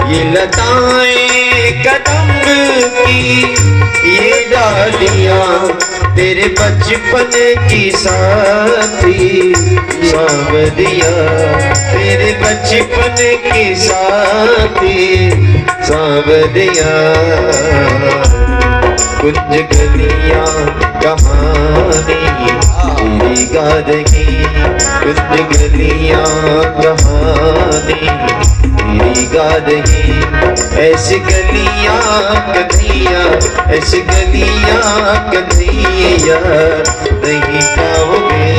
ये लताएं कदम की ये डालियां तेरे बचपन की साथी सांवरिया, तेरे बचपन की साथी सांवरिया। कुंज गलियां कहानी तेरी गा रही, कुंज गलियां कहानी तेरी गा रही। ऐसी गलियां कन्हैया, ऐसी गलियां कन्हैया नहीं पाओगे,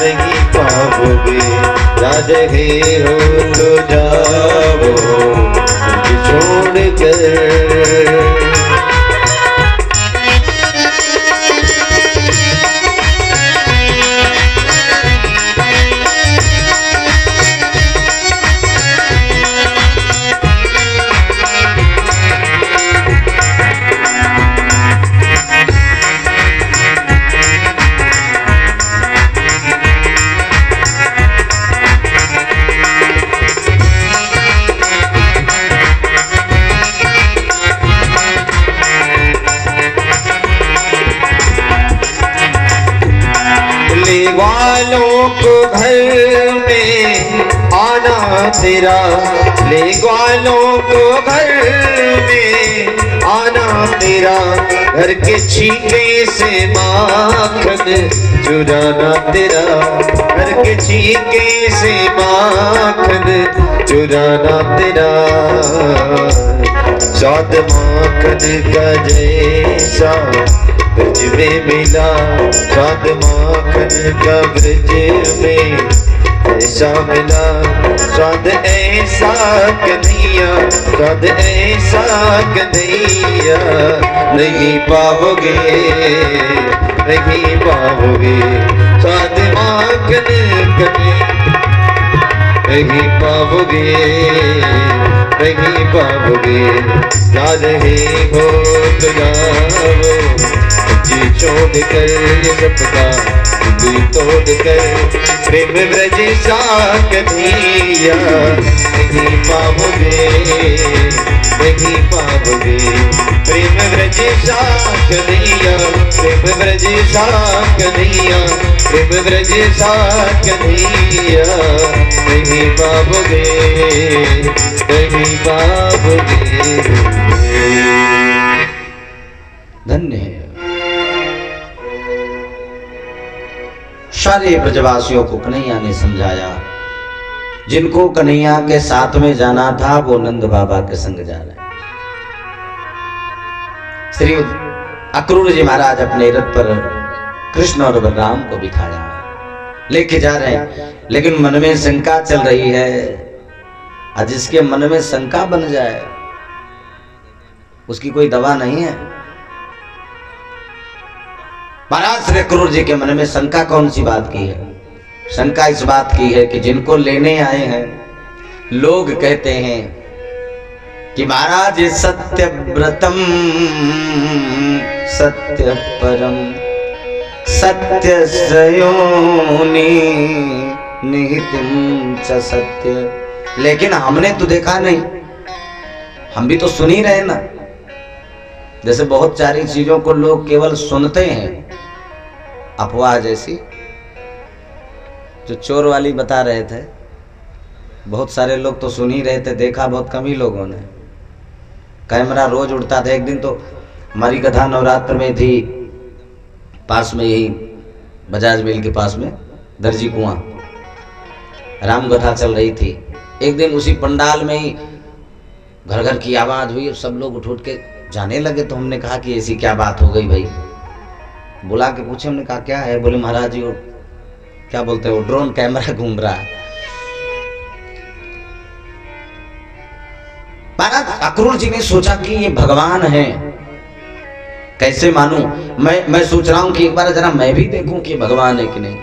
नहीं पाओगे। जा रहे हो तो जाओ छोड़ कर। वालों को घर में आना तेरा, ले वालों को घर में आना तेरा। घर के छीके से माखन चुराना तेरा, घर के छीके से माखन चुराना तेरा। स्वाद माखन का जैसा ब्रज में मिला, स्वाद माखन का ब्रज में ऐसा मिला। स्वाद ऐसा कन्हैया, स्वाद ऐसा कन्हैया नहीं पाओगे, नहीं पाओगे। स्वाद माखन कन्हैया नहीं पाओगे, नहीं पाओगे। जा रहे हो तो जाओ छोड़ कर ये सबका दिल तोड़ कर। प्रेम ब्रज सा कन्हैया नहीं पाओगे, नहीं पाओगे। प्रेम ब्रज सा कन्हैया, प्रेम ब्रज सा कन्हैया, प्रेम ब्रज सा कन्हैया नहीं पाओगे, नहीं पाओगे। धन्य है। सारे ब्रजवासियों को कन्हैया ने समझाया। जिनको कन्हैया के साथ में जाना था वो नंद बाबा के संग जा रहे। श्री अक्रूर जी महाराज अपने रथ पर कृष्ण और बलराम को बिठाया लेके जा रहे हैं, लेकिन मन में शंका चल रही है। और जिसके मन में शंका बन जाए उसकी कोई दवा नहीं है। महाराज श्री अक्रूर जी के मन में शंका कौन सी बात की है? शंका इस बात की है कि जिनको लेने आए हैं लोग कहते हैं कि महाराज सत्य व्रतम सत्य परम सत्य श्रयोनि निहितम च सत्य। लेकिन हमने तो देखा नहीं, हम भी तो सुन ही रहे ना। जैसे बहुत सारी चीजों को लोग केवल सुनते हैं, अफवाह जैसी। जो चोर वाली बता रहे थे, बहुत सारे लोग तो सुन ही रहे थे, देखा बहुत कम ही लोगों ने। कैमरा रोज उड़ता था। एक दिन तो हमारी कथा नवरात्र में थी, पास में यही बजाज मिल के पास में दर्जी कुआं राम कथा चल रही थी। एक दिन उसी पंडाल में ही घर घर की आवाज हुई, सब लोग उठ उठ के जाने लगे। तो हमने कहा कि ऐसी क्या बात हो गई भाई? बुला के पूछे, हमने कहा क्या है? बोले महाराज जी वो क्या बोलते हैं, वो ड्रोन कैमरा घूम रहा है। महाराज अक्रूर जी ने सोचा कि ये भगवान है, कैसे मानूं? मैं सोच रहा हूं कि एक बार जरा मैं भी देखूं कि भगवान है कि नहीं।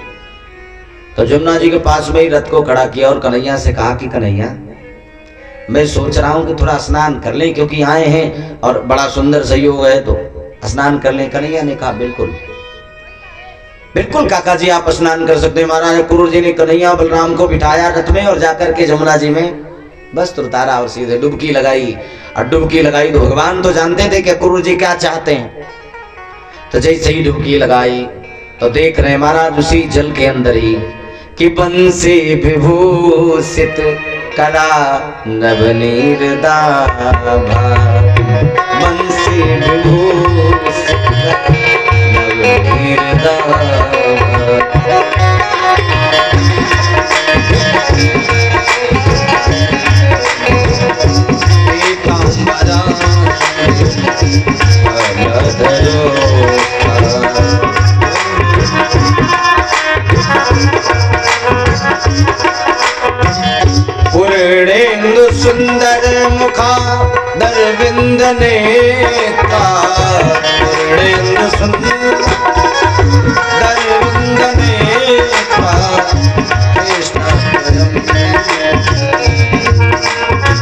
तो जमुना जी के पास में ही रथ को खड़ा किया और कन्हैया से कहा कि कन्हैया मैं सोच रहा हूं कि थोड़ा स्नान कर लें, क्योंकि आए हैं और बड़ा सुंदर सहयोग है तो स्नान कर लें। कन्हैया ने कहा बिल्कुल बिल्कुल काका जी आप स्नान कर सकते हैं। महाराज अक्रूर जी ने कन्हैया बलराम को बिठाया रथ में और जाकर के जमुना जी में वस्त्र उतारा और सीधे डुबकी लगाई। और डुबकी लगाई तो भगवान तो जानते थे कि अक्रूर जी क्या चाहते हैं। तो जैसे ही डुबकी लगाई तो देख रहे महाराज उसी जल के अंदर ही कि बंसी विभूषित कला नवनीर दाभा, बंसी विभूषित नवनीर दाभा। पूर्णेन्दु सुंदर मुखा दरविंद नेता, पूर्णेन्दु सुंदर दरविंद नेता,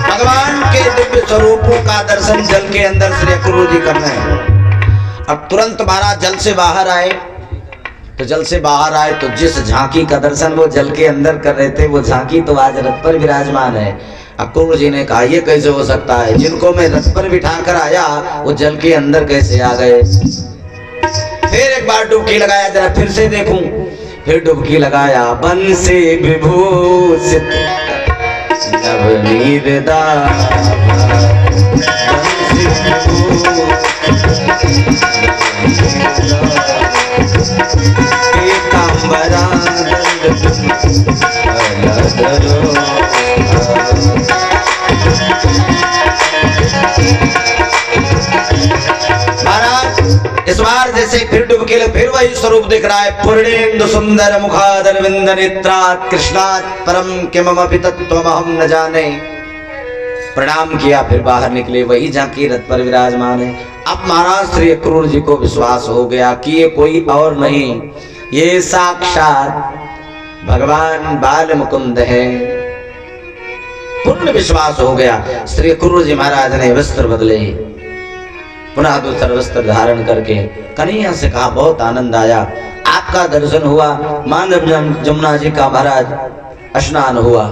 भगवान के दिव्य स्वरूपों का दर्शन जल के अंदर श्री अक्रूर जी कर रहे हैं। अब तुरंत महाराज जल से बाहर आए। तो जल से बाहर आए तो जिस झांकी का दर्शन वो जल के अंदर कर रहे थे, वो झांकी तो आज रथ पर विराजमान है। अक्रूर जी ने कहा ये कैसे हो सकता है, जिनको मैं रथ पर बिठा कर आया वो जल के अंदर कैसे आ गए। फिर एक बार डुबकी लगाया, जरा फिर से देखूं। फिर डुबकी लगाया, बंसी विभूषित नवनीर दाभा, बंसी विभूषित महाराज इस बार जैसे फिर डुबकी लग, फिर वही स्वरूप दिख रहा है। पूर्णेन्दु सुंदर मुखादरविंद नेत्रात् कृष्णात् परम किमपि तत्त्वमहं न जाने। प्रणाम किया, फिर बाहर निकले, वही झांकी रथ पर विराजमान है। अब महाराज श्री अक्रूर जी को विश्वास हो गया कि ये कोई और नहीं, ये साक्षात भगवान बाल मुकुंद है। पूर्ण विश्वास हो गया। श्री अक्रूर जी महाराज ने वस्त्र बदले, पुनः दूसरा वस्त्र धारण करके कन्हैया से कहा बहुत आनंद आया, आपका दर्शन हुआ, मानव जमुना जी का महाराज स्नान हुआ,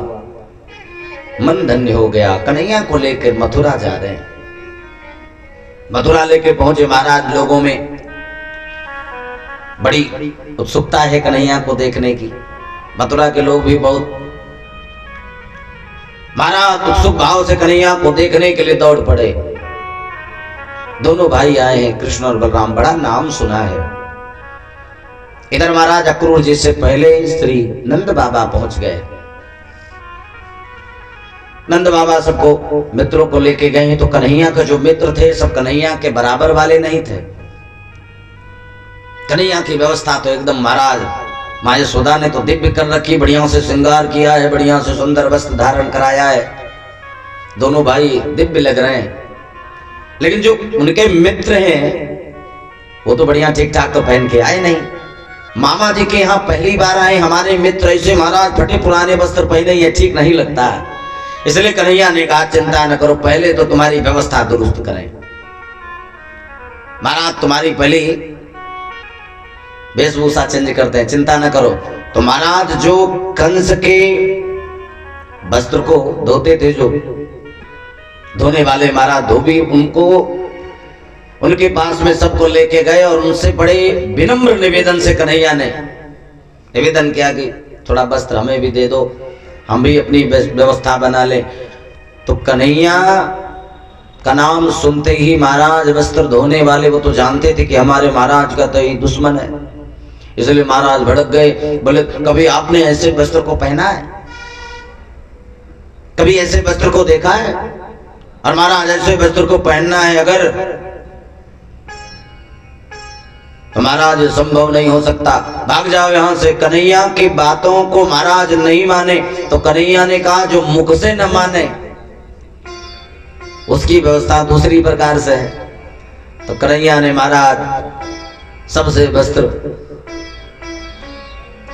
मन धन्य हो गया। कन्हैया को लेकर मथुरा जा रहे हैं। मथुरा लेके पहुंचे महाराज, लोगों में बड़ी उत्सुकता है कन्हैया को देखने की। मथुरा के लोग भी बहुत महाराज उत्सुक भाव से कन्हैया को देखने के लिए दौड़ पड़े। दोनों भाई आए हैं, कृष्ण और बलराम, बड़ा नाम सुना है। इधर महाराज अक्रूर जी से पहले श्री नंद बाबा पहुंच गए। नंद बाबा सबको मित्रों को लेके गए हैं। तो कन्हैया का जो मित्र थे सब कन्हैया के बराबर वाले नहीं थे। कन्हैया की व्यवस्था तो एकदम महाराज माँ यशोदा ने तो दिव्य कर रखी, बढ़िया से श्रृंगार किया है, बढ़िया से सुंदर वस्त्र धारण कराया है। दोनों भाई दिव्य लग रहे हैं। लेकिन जो उनके मित्र हैं वो तो बढ़िया ठीक ठाक तो पहन के आए नहीं। मामा जी के यहाँ पहली बार आए हमारे मित्र, ऐसे महाराज फटे पुराने वस्त्र पहने, ये ठीक नहीं लगता है। इसलिए कन्हैया ने कहा चिंता न करो, पहले तो तुम्हारी व्यवस्था दुरुस्त करें। महाराज तुम्हारी पहले वेशभूषा चेंज करते हैं, चिंता न करो। तो महाराज जो कंस के वस्त्र को धोते थे, जो धोने वाले महाराज धोबी, उनको उनके पास में सबको लेके गए और उनसे बड़े विनम्र निवेदन से कन्हैया ने निवेदन किया कि थोड़ा वस्त्र हमें भी दे दो, हम भी अपनी व्यवस्था बना ले। तो कन्हैया का नाम सुनते ही महाराज वस्त्र धोने वाले वो तो जानते थे कि हमारे महाराज का तो ये दुश्मन है। इसलिए महाराज भड़क गए, बोले कभी आपने ऐसे वस्त्र को पहना है, कभी ऐसे वस्त्र को देखा है? और महाराज ऐसे वस्त्र को पहनना है अगर, तो महाराज संभव नहीं हो सकता, भाग जाओ यहां से। कन्हैया की बातों को महाराज नहीं माने। तो कन्हैया ने कहा जो मुख से न माने उसकी व्यवस्था दूसरी प्रकार से है। तो कन्हैया ने महाराज सबसे वस्त्र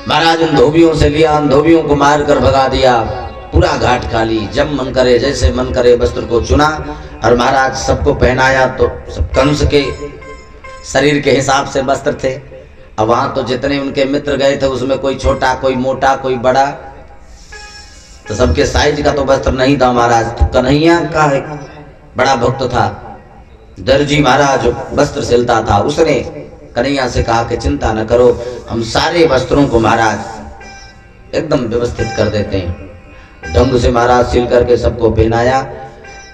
महाराज उन धोबियों से लिया, उन धोबियों को मार कर भगा दिया, पूरा घाट खाली। जब मन करे जैसे मन करे वस्त्र को चुना और महाराज सबको पहनाया। तो सब कंस के शरीर के हिसाब से वस्त्र थे। अब वहां तो जितने उनके मित्र गए थे उसमें कोई छोटा, कोई मोटा, कोई बड़ा, तो सबके साइज का तो वस्त्र नहीं था महाराज। तो कन्हैया का एक बड़ा भक्त था, दर्जी महाराज वस्त्र सिलता था, उसने कन्हैया से कहा कि चिंता न करो, हम सारे वस्त्रों को महाराज एकदम व्यवस्थित कर देते हैं। ढंग से महाराज सिल करके सबको पहनाया।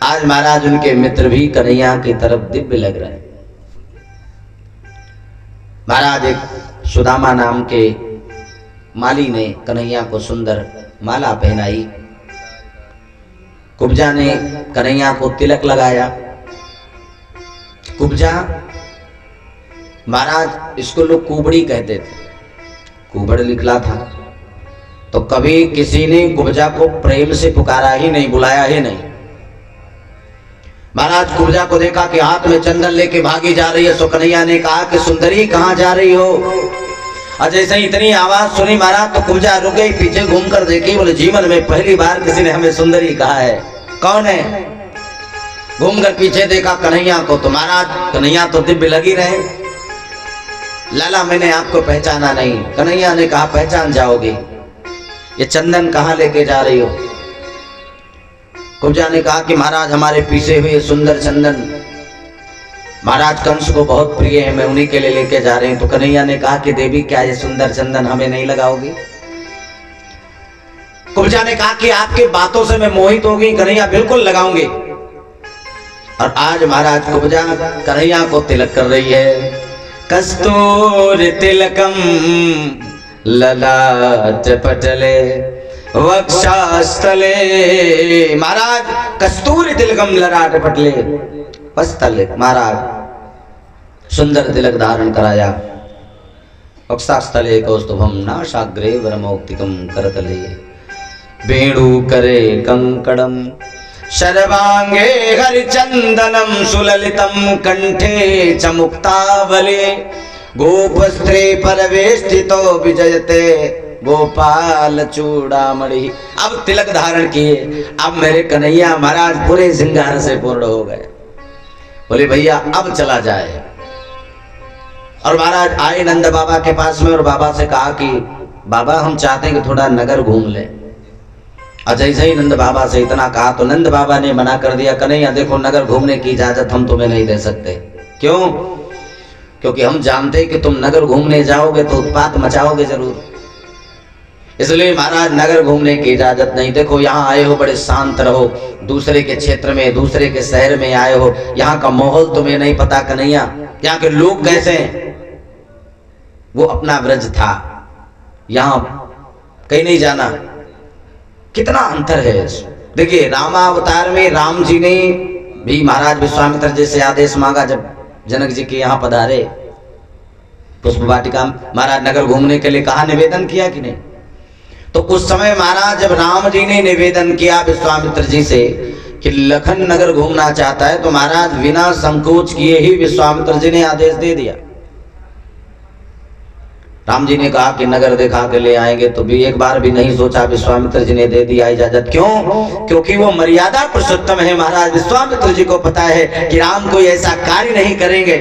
आज महाराज उनके मित्र भी कन्हैया की तरफ दिव्य लग रहे हैं। महाराज एक सुदामा नाम के माली ने कन्हैया को सुंदर माला पहनाई। कुब्जा ने कन्हैया को तिलक लगाया। कुब्जा महाराज इसको लोग कुबड़ी कहते थे, कुबड़ निकला था। तो कभी किसी ने कुब्जा को प्रेम से पुकारा ही नहीं, बुलाया ही नहीं। महाराज कुब्जा को देखा कि हाथ में चंदन लेके भागी जा रही है। सो कन्हैया ने कहा कि सुंदरी कहाँ जा रही हो? और जैसे ही इतनी आवाज सुनी महाराज तो कुब्जा रुक गई, पीछे घूमकर देखी, बोले जीवन में पहली बार किसी ने हमें सुंदरी कहा है। कौन है? घूमकर पीछे देखा कन्हैया को, तो महाराज कन्हैया तो दिव्य लगी रहे। लाला मैंने आपको पहचाना नहीं। कन्हैया ने कहा पहचान जाओगे, ये चंदन कहाँ लेके जा रही हो? कुब्जा ने कहा कि महाराज हमारे पीछे हुए सुंदर चंदन महाराज कंस को बहुत प्रिय है, मैं उन्हीं के लिए लेके जा रहे हैं। तो कन्हैया ने कहा कि देवी क्या ये सुंदर चंदन हमें नहीं लगाओगी? कुब्जा ने कहा कि आपके बातों से मैं मोहित हो गई। कन्हैया बिल्कुल लगाऊंगी। और आज महाराज कुब्जा कन्हैया को तिलक कर रही है। कस्तूर तिलकम ललाट पटले वक्षस्थले। महाराज कस्तूरी तिलकम ललाट पटले वक्षस्थले, महाराज सुंदर तिलक धारण कराया। वक्षस्थले कौस्तुभम नाशाग्रे वरमौक्तिकम करतले वेणु करे कंकड़म शर्वांगे हरिचंदनम सुललितम कंठे चमुक्तावले गोपस्त्रे परवेष्टितो विजयते गोपाल चूड़ामणि। अब तिलक धारण किए, अब मेरे कन्हैया महाराज पूरे श्रृंगार से पूर्ण हो गए। बोले भैया अब चला जाए। और महाराज आए नंद बाबा के पास में और बाबा से कहा कि बाबा हम चाहते हैं कि थोड़ा नगर घूम ले। और जैसे ही नंद बाबा से इतना कहा तो नंद बाबा ने मना कर दिया, कन्हैया देखो नगर घूमने की इजाजत हम तुम्हें नहीं दे सकते। क्यों? क्योंकि हम जानते हैं कि तुम नगर घूमने जाओगे तो उत्पात मचाओगे जरूर, इसलिए महाराज नगर घूमने की इजाजत नहीं। देखो यहाँ आए हो बड़े शांत रहो, दूसरे के क्षेत्र में दूसरे के शहर में आए हो, यहाँ का माहौल तुम्हें नहीं पता कन्हैया, यहाँ के लोग कैसे हैं। वो अपना व्रज था, यहाँ कहीं नहीं जाना। कितना अंतर है। देखिए रामावतार में राम जी ने भी महाराज विश्वामित्र जी से आदेश मांगा जब जनक जी के यहाँ पधारे पुष्प वाटिका, महाराज नगर घूमने के लिए कहा, निवेदन किया कि नहीं? तो उस समय महाराज जब राम जी ने निवेदन किया विश्वामित्र जी से कि लखन नगर घूमना चाहता है, तो महाराज बिना संकोच किए ही विश्वामित्र जी ने आदेश दे दिया। राम जी ने कहा कि नगर दिखा के ले आएंगे, तो भी एक बार भी नहीं सोचा, विश्वामित्र जी ने दे दिया इजाजत। क्यों? क्योंकि वो मर्यादा पुरुषोत्तम है। महाराज विश्वामित्र जी को पता है कि राम कोई ऐसा कार्य नहीं करेंगे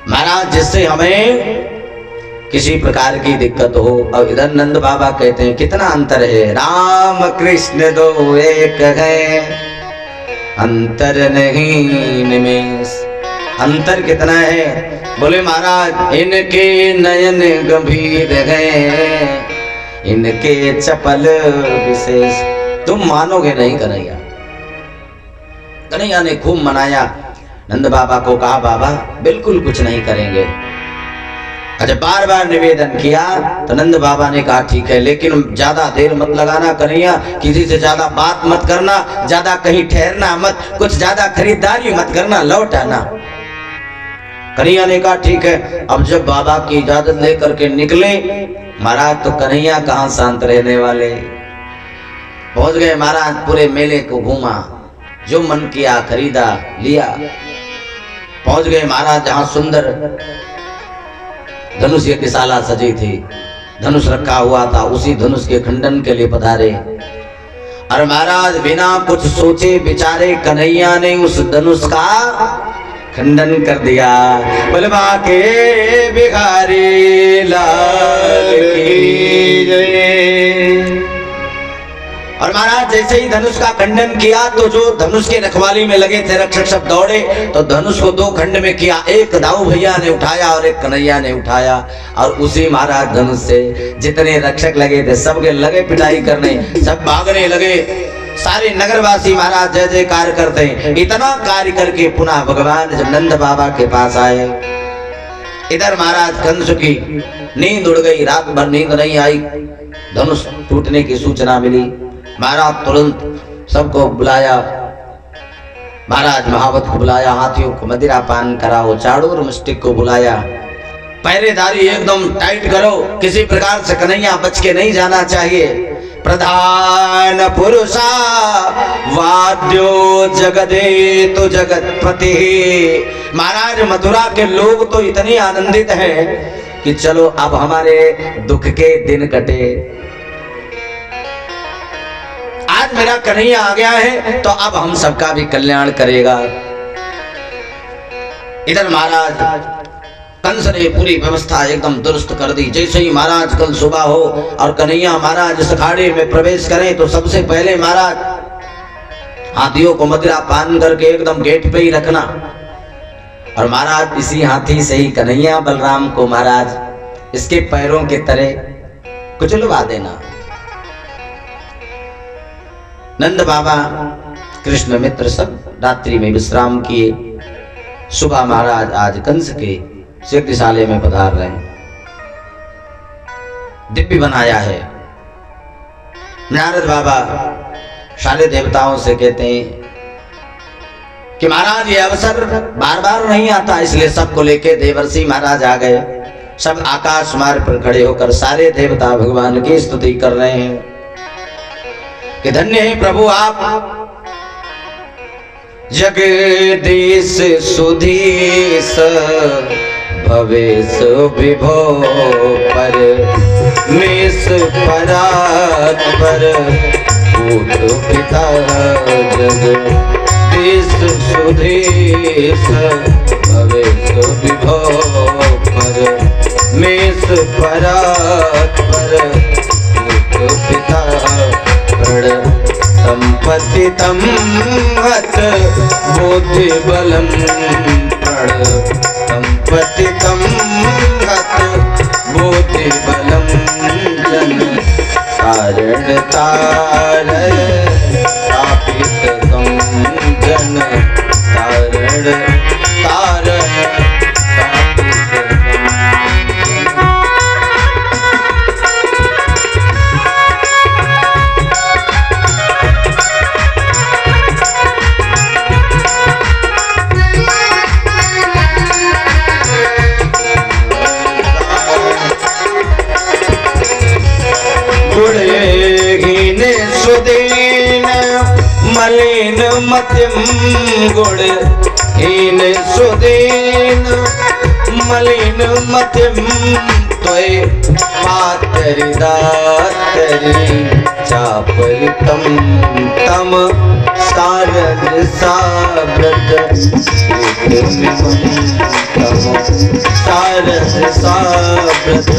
महाराज जिससे हमें किसी प्रकार की दिक्कत हो। और इधर नंद बाबा कहते हैं कितना अंतर है, राम कृष्ण दो एक है अंतर नहीं निमेष। अंतर कितना है? बोले महाराज इनके नयन गंभीर हैं, इनके चपल विशेष। तुम मानोगे नहीं कन्हैया। कन्हैया ने खूब मनाया, नंद बाबा को कहा बाबा बिल्कुल कुछ नहीं करेंगे। अच्छा बार बार निवेदन किया तो नंद बाबा ने कहा ठीक है, लेकिन ज्यादा देर मत लगाना कन्हैया, किसी से ज्यादा बात मत करना, ज्यादा कहीं ठहरना मत, कुछ ज्यादा खरीदारी मत करना, लौट आना। कन्हैया ने कहा ठीक है। अब जब बाबा की इजाजत लेकर के निकले महाराज तो कन्हैया कहाँ शांत रहने वाले, पहुंच गए महाराज, पूरे मेले को घूमा, जो मन किया खरीदा लिया। पहुंच गए महाराज जहां सुंदर धनुष यज्ञशाला सजी थी, धनुष रखा हुआ था, उसी धनुष के खंडन के लिए पधारे। और महाराज बिना कुछ सोचे विचारे कन्हैया ने उस धनुष का खंडन कर दिया। बलवा के बिहारी लाल की जय। और महाराज जैसे ही धनुष का खंडन किया तो जो धनुष के रखवाली में लगे थे रक्षक सब दौड़े तो धनुष को दो खंड में किया। एक दाऊ भैया ने उठाया और एक कन्हैया ने उठाया और उसी महाराज धनुष से जितने रक्षक लगे थे सबके लगे पिटाई करने, सब भागने लगे। सारे नगरवासी महाराज जय जयकार करते हैं। इतना कार्य करके पुनः भगवान जब नंद बाबा के पास आए, इधर महाराज कंस की नींद उड़ गई, रात भर नींद नहीं आई। धनुष टूटने की सूचना मिली, महाराज तुरंत सबको बुलाया, महाराज महावत को बुलाया, हाथियों को मदिरा पान कराओ, चाड़ूर मुष्टिक को बुलाया, पहरेदारी एकदम टाइट करो, किसी प्रकार से कन्हैया बच के नहीं जाना चाहिए। प्रधान पुरुषा वाद्यो जगदे तो जगतपति। महाराज मथुरा के लोग तो इतने आनंदित हैं कि चलो अब हमारे दुख के दिन कटे, आज मेरा कन्हैया आ गया है तो अब हम सबका भी कल्याण करेगा। इधर महाराज कंस ने पूरी व्यवस्था एकदम दुरुस्त कर दी। जैसे ही महाराज कल सुबह हो और कन्हैया महाराज इस अखाड़े में प्रवेश करें तो सबसे पहले महाराज हाथियों को मदिरा पान करके एकदम गेट पे ही रखना और महाराज इसी हाथी से ही कन्हैया बलराम को महाराज इसके पैरों के तले कुचलवा देना। नंद बाबा कृष्ण मित्र सब रात्रि में विश्राम किए। सुबह महाराज आज कंस के यज्ञशाले में पधार रहे हैं, दिव्य बनाया है। नारद बाबा सारे देवताओं से कहते हैं कि महाराज ये अवसर बार बार नहीं आता, इसलिए सबको लेके देवर्षि महाराज आ गए। सब आकाश मार्ग पर खड़े होकर सारे देवता भगवान की स्तुति कर रहे हैं कि धन्य है प्रभु आप, जगदीश सुधीश भवेश विभो पर मेष परात पर भूत पिता। जगदीश सुधीश भवेश विभो पर मेष परात पर भूत पिता। संपत्ति तम हत बुद्धि बलम प्रण संपत्ति तम हत बुद्धि बलम जन कारण तारय स्थापित कम जन कारण तारय मलिन मध्यम गुण हीन सुदीन मलिन मध्यम त्वय पातरि दातरि चापरि तम तम सारद साव्रत सारद साव्रत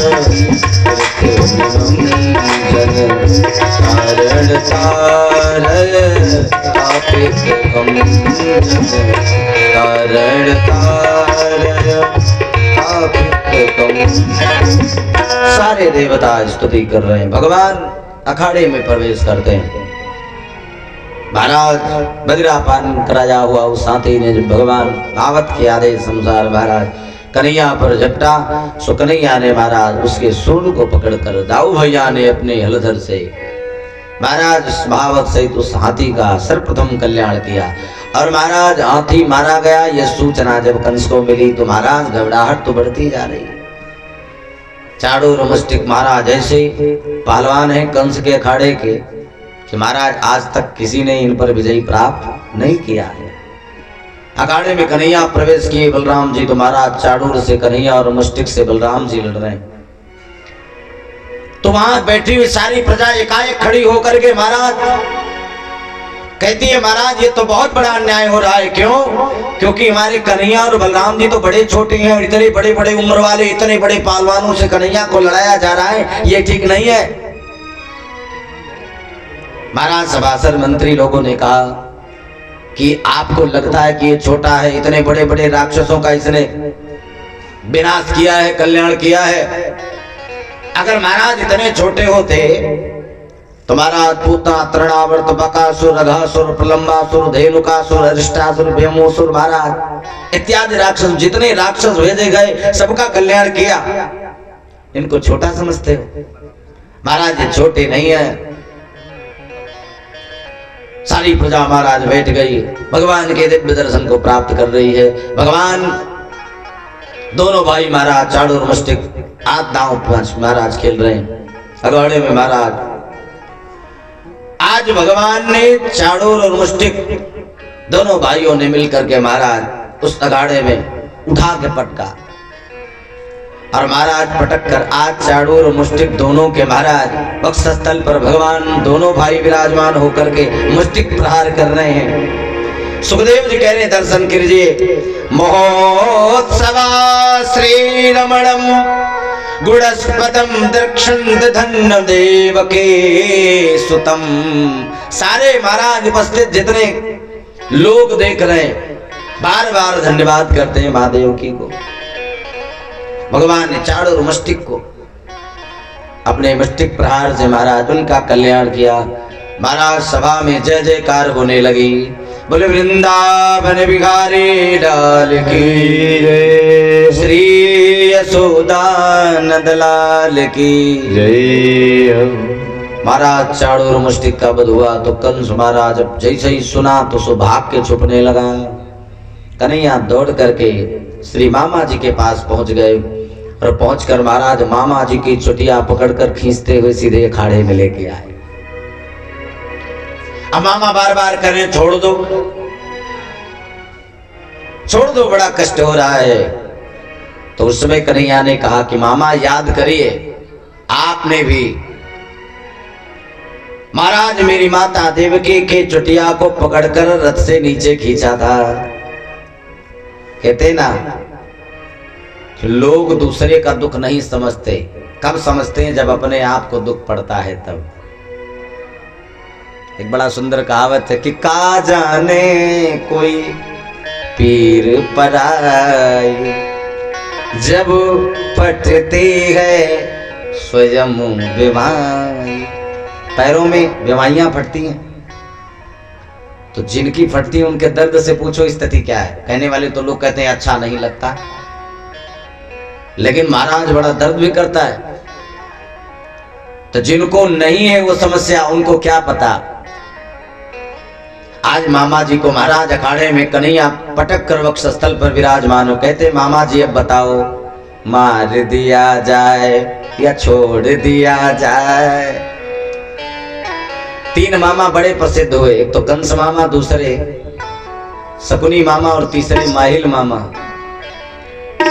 कारण तारय स्थापित कम कारण तारय स्थापित कम। सारे देवता स्तुति कर रहे हैं। भगवान अखाड़े में प्रवेश करते हैं। महाराज बदिरा पान कराया हुआ उस साथी ने भगवान भागवत के आदेश अनुसार महाराज कन्हैया पर झपटा। सो कन्हैया ने महाराज उसके सूंड को पकड़कर दाऊ भैया ने अपने हलधर से महाराज भागवत सहित उस हाथी का सर्वप्रथम कल्याण किया। और महाराज हाथी मारा गया यह सूचना जब कंस को मिली तो महाराज घबराहट तो बढ़ती जा रही। चाड़ूर मुष्टिक महाराज ऐसे पहलवान है कंस के अखाड़े के कि महाराज आज तक किसी ने इन पर विजय प्राप्त नहीं किया है। अखाड़े में कन्हैया प्रवेश किए बलराम जी तो महाराज चाड़ूर से कन्हैया और मुष्टिक से बलराम जी लड़ रहे हैं। तो वहां बैठी हुई सारी प्रजा एकाएक खड़ी होकर के महाराज कहती है महाराज ये तो बहुत बड़ा अन्याय हो रहा है। क्यों? क्योंकि हमारे कन्हैया और बलराम जी तो बड़े छोटे हैं और इतने बड़े बड़े उम्र वाले इतने बड़े पहलवानों से कन्हैया को लड़ाया जा रहा है, ये ठीक नहीं है। महाराज सभासद मंत्री लोगों ने कहा कि आपको लगता है कि ये छोटा है, इतने बड़े बड़े राक्षसों का इसने विनाश किया है, कल्याण किया है। अगर महाराज इतने छोटे होते तो महाराज पूतना, तृणावर्त, बकासुर, अघासुर, प्रलंबासुर, धेनुकासुर, अरिष्टासुर, भीमोसुर महाराज इत्यादि राक्षस, जितने राक्षस भेजे गए सबका कल्याण किया। इनको छोटा समझते हो? महाराज ये छोटे नहीं है। सारी प्रजा महाराज बैठ गई, भगवान के दिव्य दर्शन को प्राप्त कर रही है। भगवान दोनों भाई महाराज चाड़ू और मुष्टिक 8 दांव 5 महाराज खेल रहे हैं अखाड़े में। महाराज आज भगवान ने चाड़ूर और मुष्टिक दोनों भाइयों ने मिलकर के महाराज उस अखाड़े में उठा के पटका, और महाराज पटक कर आज चाड़ूर और मुष्टिक दोनों के महाराज वक्षस्थल पर भगवान दोनों भाई विराजमान होकर के मुष्टिक प्रहार कर रहे हैं। सुखदेव जी कह रहे दर्शन कीजिए। महोत्सवा श्री रमणम गुणस्पदम दक्षिण धन्य देव के सुतम। सारे महाराज उपस्थित जितने लोग देख रहे हैं बार बार धन्यवाद करते हैं महादेव की को। भगवान ने चाड़ूर मुष्टिक को अपने मुष्टिक प्रहार से महाराज उनका कल्याण किया। महाराज सभा में जय जयकार होने लगी। बोले वृंदावन बिहारी लाल की जय, श्री यशोदा नंद लाल की जय। महाराज चाड़ूर मुष्टिक का वध हुआ तो कंस महाराज जैसे ही सुना तो सो भाग के छुपने लगा। कन्हैया दौड़ करके श्री मामा जी के पास पहुंच गए और पहुंचकर महाराज मामा जी की चुटिया पकड़कर खींचते हुए सीधे अखाड़े में लेके आए। अब मामा बार बार करें छोड़ दो छोड़ दो, बड़ा कष्ट हो रहा है। तो उस समय कन्हैया ने कहा कि मामा याद करिए, आपने भी महाराज मेरी माता देवकी के चुटिया को पकड़कर रथ से नीचे खींचा था। कहते ना लोग दूसरे का दुख नहीं समझते, कब समझते हैं जब अपने आप को दुख पड़ता है तब। एक बड़ा सुंदर कहावत है कि का जाने कोई पीर पराई, जब पटती है स्वयं बीमारी। पैरों में बीमारियां फटती हैं तो जिनकी फटती है उनके दर्द से पूछो स्थिति क्या है। कहने वाले तो लोग कहते हैं अच्छा नहीं लगता, लेकिन महाराज बड़ा दर्द भी करता है। तो जिनको नहीं है वो समस्या उनको क्या पता। आज मामा जी को महाराज अखाड़े में कन्हैया पटक कर वक्षस्थल पर विराजमान हो। कहते मामा जी अब बताओ मार दिया जाए या छोड़ दिया जाए। 3 मामा बड़े प्रसिद्ध हुए, एक तो कंस मामा, दूसरे शकुनी मामा और तीसरे माहिल मामा।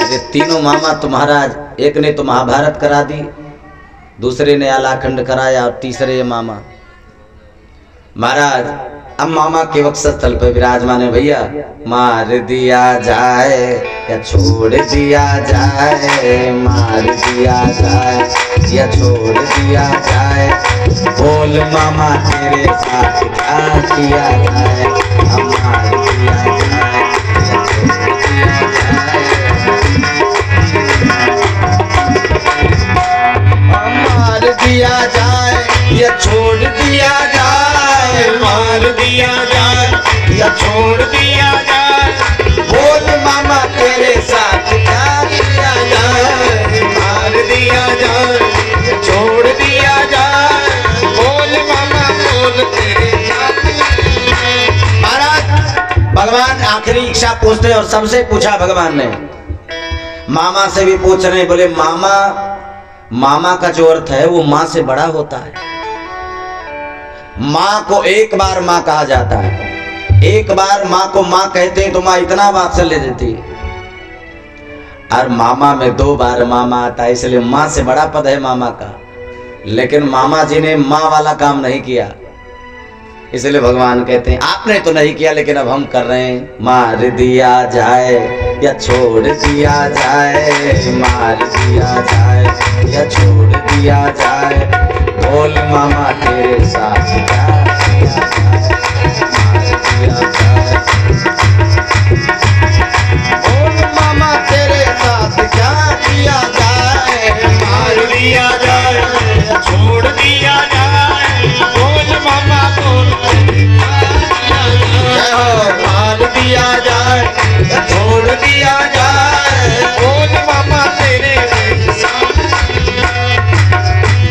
ये तीनों मामा तो महाराज एक ने तो महाभारत करा दी, दूसरे ने आलाखंड कराया और तीसरे मामा महाराज अब मामा के वक्षस्थल पर विराजमान है। भैया मार दिया जाए या छोड़ दिया जाए, मार दिया जाए या छोड़ दिया जाए, बोल मामा तेरे साथ क्या किया जाए। हम मार दिया जाए या छोड़ दिया जाए, मार दिया जाए या छोड़ दिया जाए, मार दिया जाए या छोड़ दिया जाए, बोल मामा तेरे साथ क्या किया जाए। मार दिया जाए छोड़ दिया जाए, बोल मामा बोल तेरे साथ। महाराज भगवान आखिरी इच्छा पूछते हैं और सबसे पूछा भगवान ने, मामा से भी पूछ रहे हैं। बोले मामा का जो अर्थ है वो माँ से बड़ा होता है। माँ को एक बार माँ कहा जाता है, एक बार माँ को माँ कहते हैं तो माँ इतना वात्सल्य देती है, और मामा में 2 बार मामा आता है, इसलिए माँ से बड़ा पद है मामा का। लेकिन मामा जी ने माँ वाला काम नहीं किया, इसलिए भगवान कहते हैं आपने तो नहीं किया लेकिन अब हम कर रहे हैं। मार दिया जाए या छोड़ दिया जाए, मार दिया जाए या छोड़ दिया जाए, बोल मामा तेरे साथ क्या बोल मामा तेरे साथ क्या किया जाए, मार दिया जाए छोड़ दिया जाए, बोल मामा बोल मार दिया जाए छोड़ दिया जाए, बोल मामा तेरे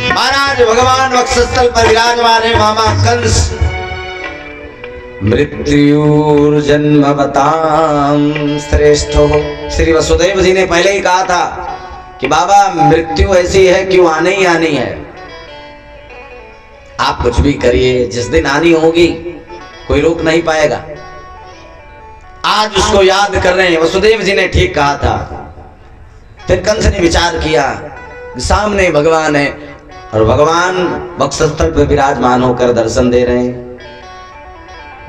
महाराज भगवान वक्षस्थल पर विराजमान है मामा कंस। मृत्युर्जन्मवताम श्रेष्ठो, श्री वसुदेव जी ने पहले ही कहा था कि बाबा मृत्यु ऐसी है कि वो आने ही आनी है, आप कुछ भी करिए, जिस दिन आनी होगी कोई रोक नहीं पाएगा। आज उसको याद कर रहे हैं, वसुदेव जी ने ठीक कहा था। फिर कंस ने विचार किया, सामने भगवान है और भगवान वक्षस्थल पर विराजमान होकर दर्शन दे रहे हैं,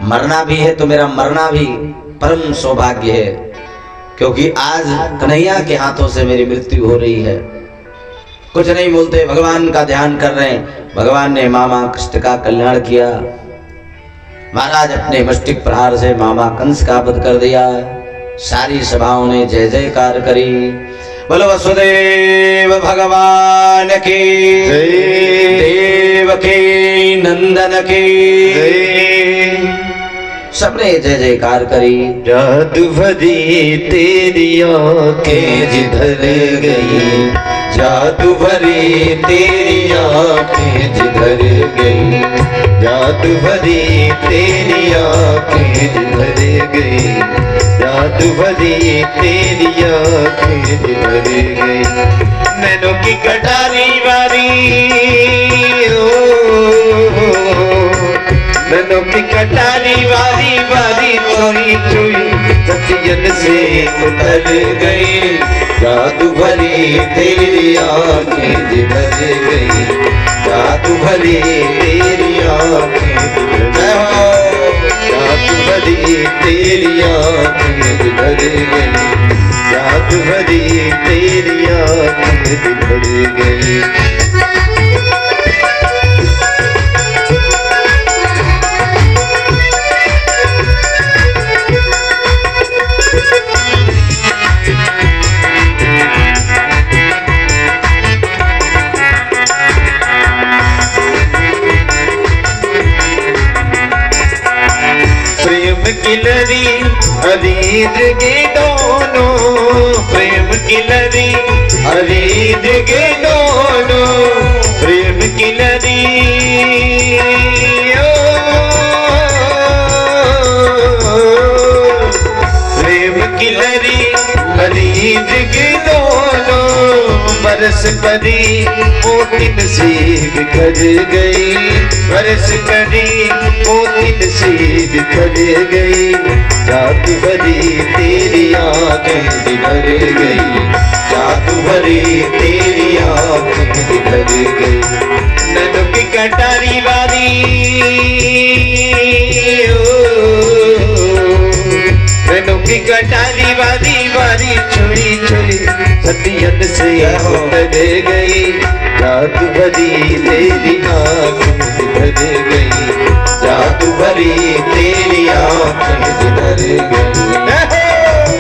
मरना भी है तो मेरा मरना भी परम सौभाग्य है, क्योंकि आज कन्हैया के हाथों से मेरी मृत्यु हो रही है। कुछ नहीं बोलते, भगवान का ध्यान कर रहे हैं। भगवान ने मामा कृष्ण का कल्याण किया। महाराज अपने मस्तिष्क प्रहार से मामा कंस का वध कर दिया। सारी सभाओं ने जय जयकार करी। बोलो वसुदेव भगवान की देवकी नंदन की, सबने जय जयकार करी। जादू भरी तेरी आंखें जिधर गई, जादू भरी तेरी आंखें जिधर गई, जादू भरी तेरी आंखें जिधर गई, जादू भरी तेरी आंखें जिधर गई, नैनों की कटारी वारी नैनों की कटारी वारी वारी चोरी चोरी सचियन से उतर गई, जादू भरी तेरी आंखें जिधर गई, जादू भरी तेरी आंखें जिधर गई, जादू भरी तेरी आंखें जिधर गई, जादू भरी तेरी आंखें जिधर गई। की लरी हरीद के दोनों, प्रेम की लरी हरीद के दोनों, प्रेम की लरी प्रेम की लरी हरीद के दोनों, बरस परी मोती नसीब बिखर गई, बरस परी मोती नसीब बिखर गई, जादू भरी तेरी आंखें बिखर गई, जादू भरी तेरी आंखें बिखर गई, नैनों की कटारी वाली नैनों की कटारी वाली वारी छोरी छोरी सतियन से उतर गई, जादू भरी तेरी आंखें जिधर गई, जादू भरी तेरी आंखें जिधर गई,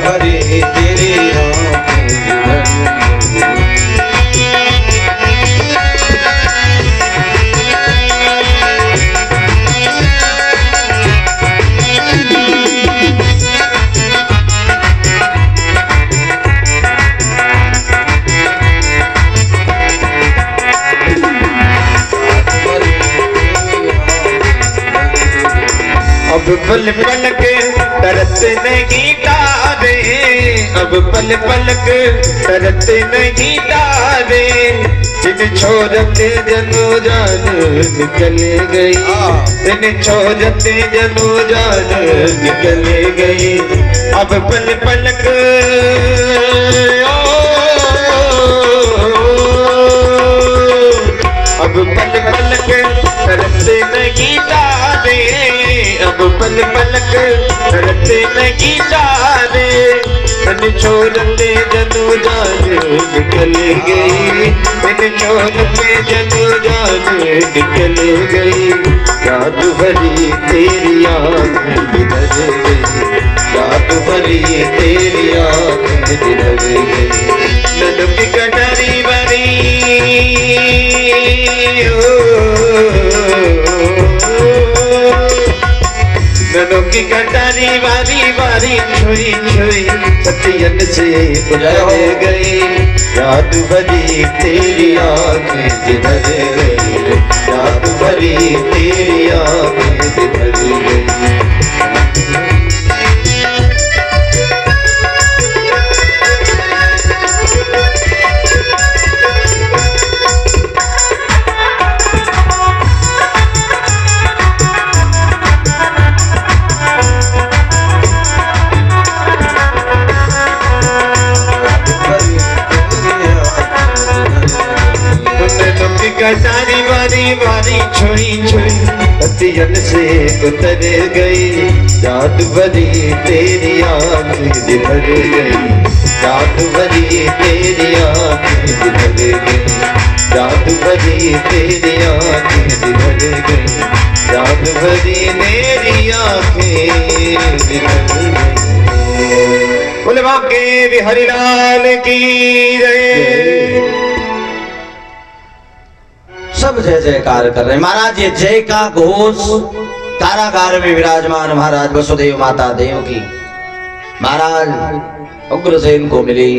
भरी तेरी आंखें जिधर अब पल पलक तरस नहीं तारे, अब पल पलक तरस नहीं तारे, जिन छोड़ते जनो जान निकल गई, जिन छोड़ते जनो जान निकल गई, अब पल पलक अब पल पलक तरस नहीं तारे, अब पल पलक तरस नहीं तारे, मैंने छोड़ते जनु जान निकल गई, मैंने छोड़ते जनु जान निकल गई, याद भरी तेरी आँखें बिधर गई, याद भरी तेरी आँखें बिधर गई। ननू की कटारी भरी ननों की कटारी बारी बारी छुई छुई सतियन से उजड़ गई, याद भरी तेरी आँखें जिधर गई, याद भरी तेरी आँखें जिधर गई। कटारी बारी बारी छुई छुई हथियन से उतर गई, याद भरी तेरी आँखें जिधर गई, याद भरी तेरी आँखें जिधर गई, याद भरी तेरी आँखें जिधर गई, याद भरी मेरी आँखें जिधर गई। बोले बाके बिहारी लाल की जय। सब जय जयकार कर रहे हैं महाराज। ये जय का घोष कारागार में विराजमान महाराज वसुदेव माता देव की महाराज उग्रसेन को मिली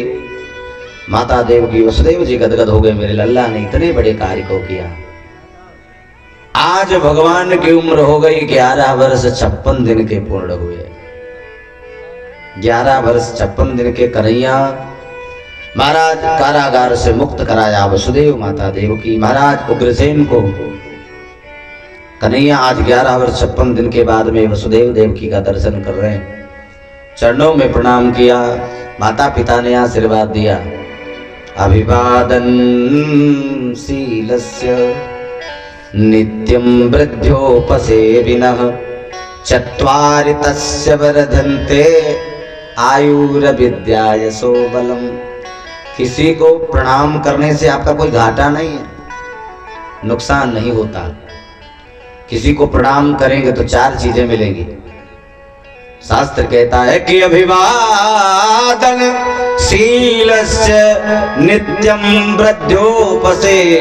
माता देव की। वसुदेव जी गदगद हो गए, मेरे लल्ला ने इतने बड़े कार्य को किया। आज भगवान की उम्र हो गई 11 वर्ष 56 दिन के पूर्ण हुए। 11 वर्ष 56 दिन के कन्हैया महाराज कारागार से मुक्त कराया वसुदेव माता देव की। महाराज उग्रसेन को कन्हैया आज 11 वर्ष 56 दिन के बाद में वसुदेव देवकी का दर्शन कर रहे हैं। चरणों में प्रणाम किया, माता पिता ने आशीर्वाद दिया। अभिवादन शीलस्य नित्यं वृद्ध्योपसेविनः चत्वारि तस्य वर्धन्ते आयुर्विद्या यशो बलम्। किसी को प्रणाम करने से आपका कोई घाटा नहीं है, नुकसान नहीं होता। किसी को प्रणाम करेंगे तो 4 चीजें मिलेंगी। शास्त्र कहता है कि अभिवादन शीलस्य नित्यं वृद्ध्योपसेविनः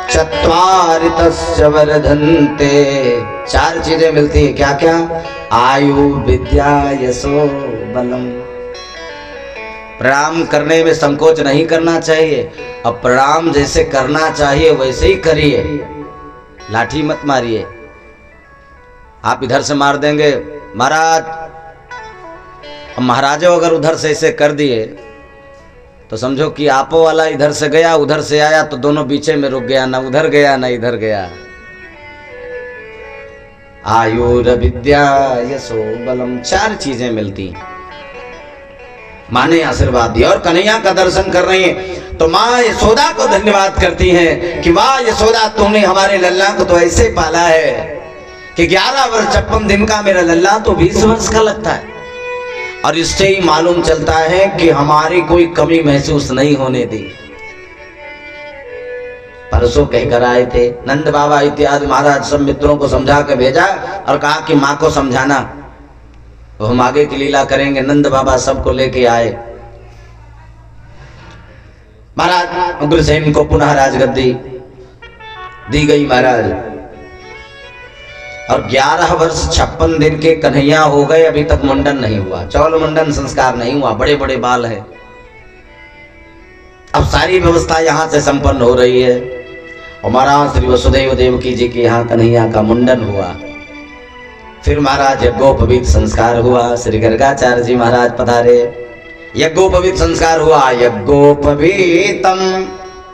चत्वारि तस्य वर्धन्ते। 4 चीजें मिलती है, क्या क्या? आयु विद्या यशो बलम। प्रणाम करने में संकोच नहीं करना चाहिए, अब प्रणाम जैसे करना चाहिए वैसे ही करिए, लाठी मत मारिए। आप इधर से मार देंगे महाराज, अब महाराजों अगर उधर से ऐसे कर दिए तो समझो कि आपो वाला इधर से गया उधर से आया तो दोनों बीचे में रुक गया, ना उधर गया ना इधर गया। आयुर विद्या यशो बलम, 4 चीजें मिलती। माँ ने आशीर्वाद दिया और कन्हैया का दर्शन कर रही है तो माँ यशोदा को धन्यवाद करती हैं कि वाह यशोदा, तुमने हमारे लल्ला को तो ऐसे पाला है कि 11 वर्ष 56 दिन का मेरा लल्ला तो 20 वर्ष का लगता है। और इससे ही मालूम चलता है कि हमारी कोई कमी महसूस नहीं होने दी। परसों कहकर आए थे नंद बाबा इत्यादि महाराज सब मित्रों को समझा के भेजा और कहा कि माँ को समझाना, तो हम आगे की लीला करेंगे। नंद बाबा सबको लेके आए। महाराज उग्रसेन को पुनः राजगद्दी दी गई महाराज, और 11 वर्ष 56 दिन के कन्हैया हो गए, अभी तक मुंडन नहीं हुआ, चौल मुंडन संस्कार नहीं हुआ, बड़े बड़े बाल हैं। अब सारी व्यवस्था यहाँ से संपन्न हो रही है और महाराज श्री वसुदेव देवकी जी के यहाँ कन्हैया का मुंडन हुआ। फिर महाराज यज्ञोपवीत संस्कार हुआ। श्री गर्गाचार्य जी महाराज पधारे, यज्ञोपवीत संस्कार हुआ। यज्ञोपवीतम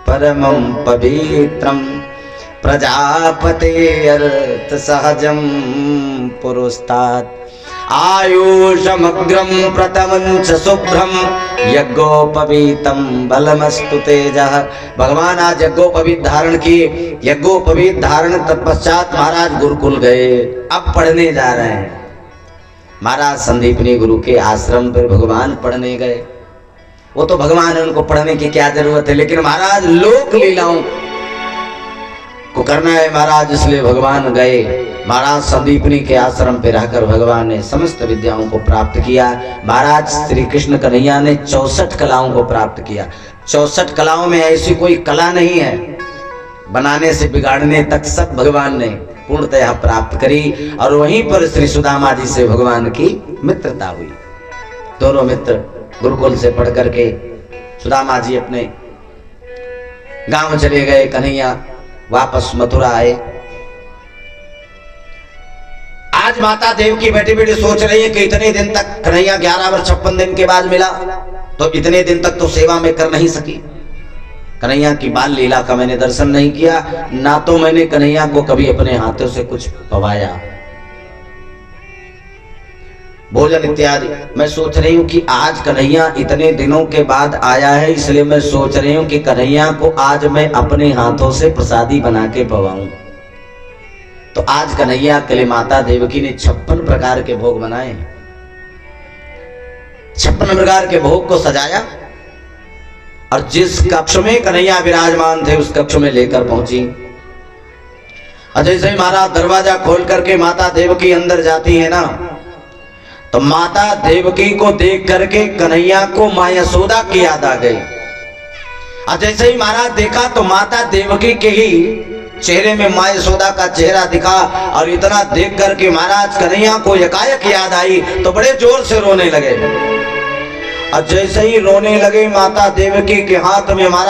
परमं पवित्रम प्रजापते अर्थ सहजम पुरुस्तात् आयुषमग्रम प्रथमं च शुभ्रम यज्ञोपवीतम बलमस्तु तेजः। भगवान आज यज्ञोपवीत धारण किए। यज्ञोपवीत धारण तत्पश्चात महाराज गुरुकुल गए, अब पढ़ने जा रहे हैं। महाराज संदीपनी गुरु के आश्रम पर भगवान पढ़ने गए। वो तो भगवान है, उनको पढ़ने की क्या जरूरत है, लेकिन महाराज लोक लीलाओं को करना है महाराज, इसलिए भगवान गए। महाराज संदीपनी के आश्रम पे रहकर भगवान ने समस्त विद्याओं को प्राप्त किया। महाराज श्री कृष्ण कन्हैया ने 64 कलाओं को प्राप्त किया। 64 कलाओं में ऐसी कोई कला नहीं है, बनाने से बिगाड़ने तक सब भगवान ने पूर्णतः प्राप्त करी। और वहीं पर श्री सुदामा जी से भगवान की मित्रता हुई। दोनों मित्र गुरुकुल से पढ़ करके सुदामा जी अपने गांव चले गए, कन्हैया वापस मथुरा आए। आज माता देवकी बैठी बैठी सोच रही है कि इतने दिन तक कन्हैया 11 वर्ष 56 दिन के बाद मिला, तो इतने दिन तक तो सेवा में कर नहीं सकी। कन्हैया की बाल लीला का मैंने दर्शन नहीं किया, ना तो मैंने कन्हैया को कभी अपने हाथों से कुछ पवाया, भोजन इत्यादि। मैं सोच रही हूँ कि आज कन्हैया इतने दिनों के बाद आया है, इसलिए मैं सोच रही हूँ कि कन्हैया को आज मैं अपने हाथों से प्रसादी बना के पवाऊं। तो आज कन्हैया के लिए माता देवकी ने 56 प्रकार के भोग बनाए। 56 प्रकार के भोग को सजाया और जिस कक्ष में कन्हैया विराजमान थे उस कक्ष में लेकर पहुंची। और जैसे ही महाराज दरवाजा खोल करके माता देवकी अंदर जाती है ना, तो माता देवकी को देख करके कन्हैया को मां यशोदा की याद आ गई। और जैसे ही महाराज देखा तो माता देवकी के ही चेहरे में मां यशोदा का चेहरा दिखा। और इतना देख करके महाराज कन्हैया को एकाएक याद आई तो बड़े जोर से रोने लगे। और जैसे ही रोने लगे माता देवकी के हाथ में महाराज